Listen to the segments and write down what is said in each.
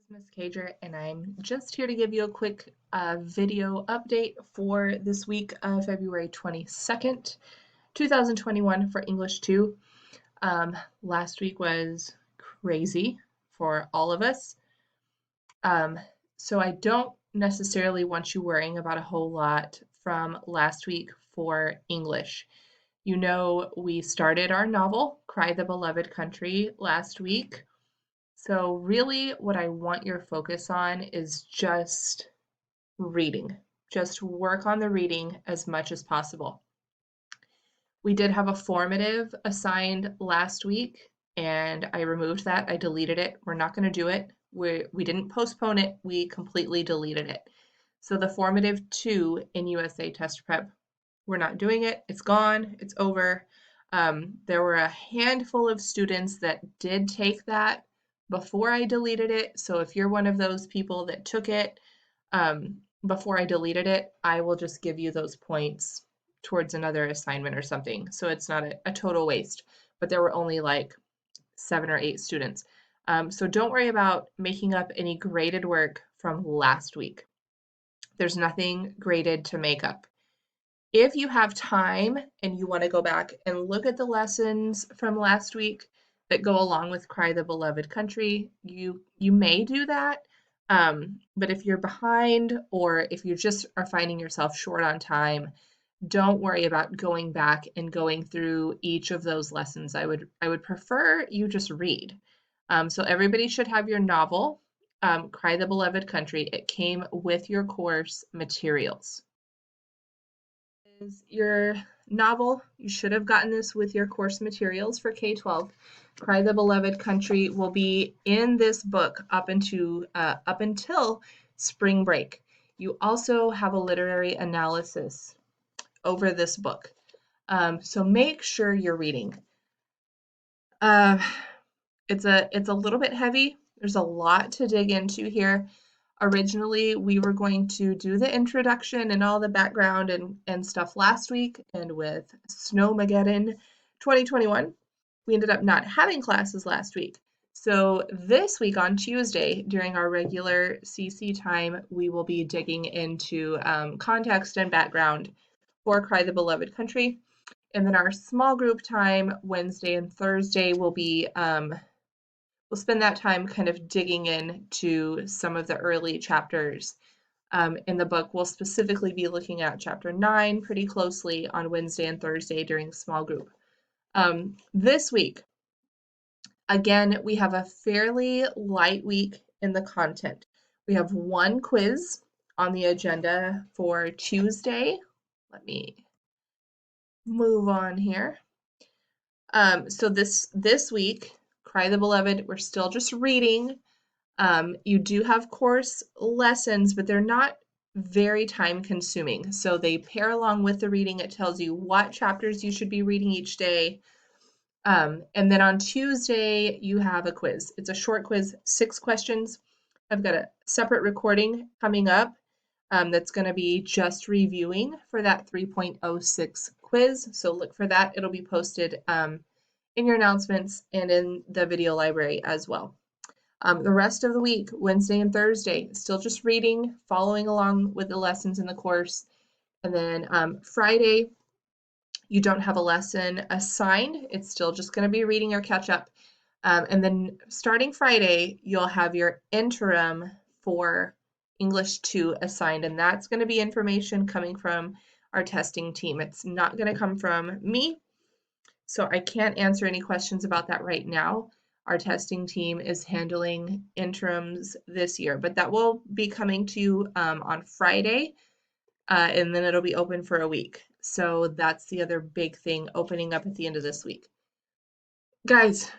Miss Cager, and I'm just here to give you a quick video update for this week of February 22nd, 2021 for English 2. Last week was crazy for all of us. So I don't necessarily want you worrying about a whole lot from last week for English. You know, we started our novel, Cry the Beloved Country, last week. So really what I want your focus on is just reading. Just work on the reading as much as possible. We did have a formative assigned last week and I removed that. I deleted it. We're not going to do it. We didn't postpone it. We completely deleted it. So the formative 2 in USA Test Prep, we're not doing it. It's gone. It's over. There were a handful of students that did take that before I deleted it. So if you're one of those people that took it before I deleted it, I will just give you those points towards another assignment or something. So it's not a total waste, but there were only like 7 or 8 students. So don't worry about making up any graded work from last week. There's nothing graded to make up. If you have time and you want to go back and look at the lessons from last week that go along with Cry the Beloved Country, you may do that. But if you're behind or if you just are finding yourself short on time, don't worry about going back and going through each of those lessons. I would prefer you just read. So everybody should have your novel, Cry the Beloved Country. It came with your course materials. Is your novel. You should have gotten this with your course materials for K-12. Cry the Beloved Country will be in this book up until spring break. You also have a literary analysis over this book. So make sure you're reading. It's a little bit heavy. There's a lot to dig into here. Originally, we were going to do the introduction and all the background and stuff last week, and with Snowmageddon 2021, we ended up not having classes last week. So this week on Tuesday, during our regular CC time, we will be digging into context and background for Cry the Beloved Country. And then our small group time, Wednesday and Thursday, will be we'll spend that time kind of digging into some of the early chapters in the book. We'll specifically be looking at chapter 9 pretty closely on Wednesday and Thursday during small group. This week, again, we have a fairly light week in the content. We have one quiz on the agenda for Tuesday. Let me move on here. So this week, Cry the Beloved, we're still just reading. You do have course lessons, but they're not very time consuming. So they pair along with the reading. It tells you what chapters you should be reading each day. And then on Tuesday, you have a quiz. It's a short quiz, 6 questions. I've got a separate recording coming up that's going to be just reviewing for that 3.06 quiz. So look for that. It'll be posted in your announcements and in the video library as well. The rest of the week, Wednesday and Thursday, still just reading, following along with the lessons in the course. And then Friday, you don't have a lesson assigned. It's still just going to be reading or catch up. And then starting Friday, you'll have your interim for English 2 assigned, and that's going to be information coming from our testing team. It's not going to come from me, so I can't answer any questions about that right now. Our testing team is handling interims this year, but that will be coming to you on Friday, and then it'll be open for a week. So that's the other big thing opening up at the end of this week. Guys,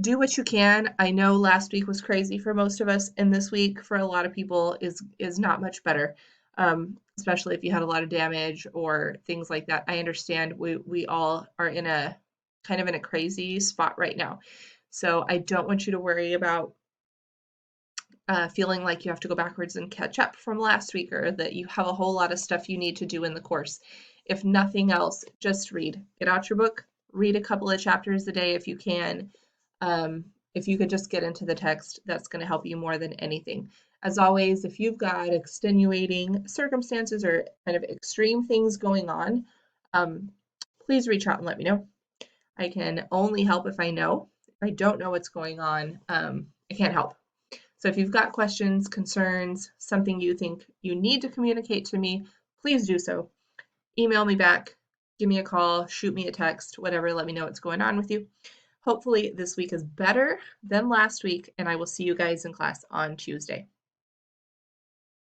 do what you can. I know last week was crazy for most of us, and this week for a lot of people is not much better, especially if you had a lot of damage or things like that. I understand we all are in a kind of in a crazy spot right now. So I don't want you to worry about feeling like you have to go backwards and catch up from last week, or that you have a whole lot of stuff you need to do in the course. If nothing else, just read. Get out your book, read a couple of chapters a day if you can. if you could just get into the text, that's going to help you more than anything. As always, if you've got extenuating circumstances or kind of extreme things going on, please reach out and let me know. I can only help if I know. If I don't know what's going on, I can't help. So if you've got questions, concerns, something you think you need to communicate to me, please do so. Email me back, give me a call, shoot me a text, whatever, let me know what's going on with you. Hopefully this week is better than last week, and I will see you guys in class on Tuesday.